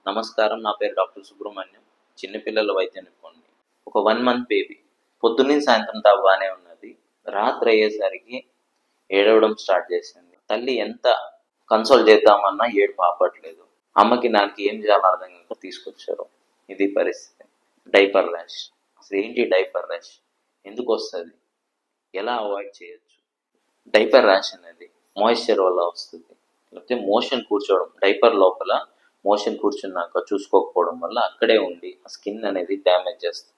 నమస్కారం, నా పేరు డాక్టర్ సుబ్రహ్మణ్యం, చిన్నపిల్లల వైద్య నిపుణుడిని. ఒక 1 మంత్ బేబీ పొద్దున్నుంచి సాయంత్రం దాకా బాగానే ఉన్నది. రాత్రి అయ్యేసరికి ఏడవడం స్టార్ట్ చేసింది. తల్లి ఎంత కన్సోల్ చేద్దామన్నా ఏడుపు ఆపట్లేదు. అమ్మకి నాకు ఏం చేయాలో అర్థం కాక తీసుకొచ్చారు. ఇది పరిస్థితి. Diaper rash. అసలు ఏంటి డైపర్ ర్యాష్, ఎందుకు వస్తుంది, ఎలా అవాయిడ్ చేయొచ్చు? డైపర్ ర్యాష్ అనేది మాయిశ్చర్ వల్ల వస్తుంది, లేకపోతే మోషన్ కూర్చోవడం, డైపర్ లోపల మోషన్ కూర్చున్నాక చూసుకోకపోవడం వల్ల అక్కడే ఉండి ఆ స్కిన్ అనేది డ్యామేజ్ చేస్తుంది.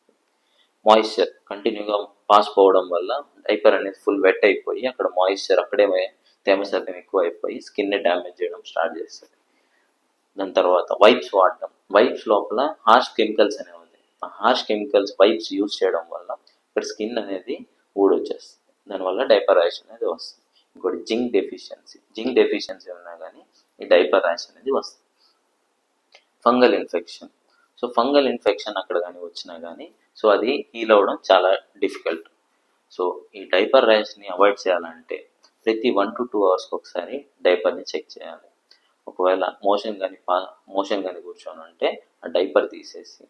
మాయిశ్చర్ కంటిన్యూగా పాస్ పోవడం వల్ల డైపర్ అనేది ఫుల్ వెట్ అయిపోయి అక్కడ మాయిశ్చర్ అక్కడే తేమ శాతం ఎక్కువ అయిపోయి స్కిన్ డ్యామేజ్ చేయడం స్టార్ట్ చేస్తుంది. దాని తర్వాత వైప్స్ వాడటం. వైప్స్ లోపల హార్ష్ కెమికల్స్ అనేవి ఉంటాయి. ఆ హార్ష్ కెమికల్స్ వైప్స్ యూజ్ చేయడం వల్ల ఇక్కడ స్కిన్ అనేది ఊడొచ్చేస్తుంది. దానివల్ల డైపర్ ర్యాష్ అనేది వస్తుంది. ఇంకోటి జింక్ డెఫిషియన్సీ ఉన్నా కానీ ఈ డైపర్ ర్యాష్ అనేది వస్తుంది. Fungal infection. So fungal infection అక్కడ కానీ వచ్చినా కానీ సో అది హీల్ అవ్వడం చాలా డిఫికల్ట్. సో ఈ డైపర్ ర్యాష్ని అవాయిడ్ చేయాలంటే ప్రతి 1 to 2 hours ఒకసారి డైపర్ని చెక్ చేయాలి. ఒకవేళ మోషన్ కానీ కూర్చొని ఉంటే ఆ డైపర్ తీసేసి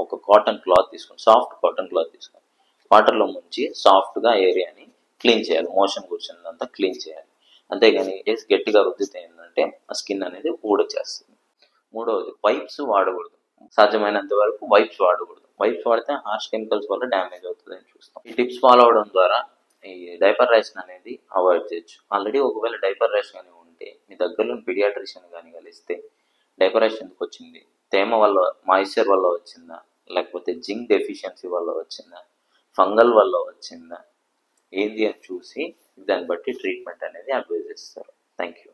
ఒక కాటన్ క్లాత్ తీసుకొని, సాఫ్ట్ కాటన్ క్లాత్ తీసుకొని వాటర్లో ముంచి సాఫ్ట్గా ఏరియాని క్లీన్ చేయాలి. మోషన్ కూర్చున్నదంతా క్లీన్ చేయాలి. అంతేగాని గట్టిగా రుద్దితే ఏంటంటే ఆ స్కిన్ అనేది ఊడొచ్చేస్తుంది. మూడవది వైప్స్ వాడకూడదు. సాధ్యమైనంత వరకు వైప్స్ వాడకూడదు. వైప్స్ వాడితే హార్ష్ కెమికల్స్ వల్ల డ్యామేజ్ అవుతుందని చూస్తాం. ఈ టిప్స్ ఫాలో అవడం ద్వారా ఈ డైపర్ ర్యాష్ అనేది అవాయిడ్ చేయొచ్చు. ఆల్రెడీ ఒకవేళ డైపర్ ర్యాష్ కానీ ఉంటే మీ దగ్గరలో పీడియాట్రిషియన్ కానీ కలిస్తే డైపర్ ర్యాష్ ఎందుకు వచ్చింది, తేమ వల్ల, మాయిశ్చర్ వల్ల వచ్చిందా, లేకపోతే జింక్ డెఫిషియన్సీ వల్ల వచ్చిందా, ఫంగల్ వల్ల వచ్చిందా, ఏంది అని చూసి దాన్ని బట్టి ట్రీట్మెంట్ అనేది అడ్వైజ్ చేస్తారు. Thank you.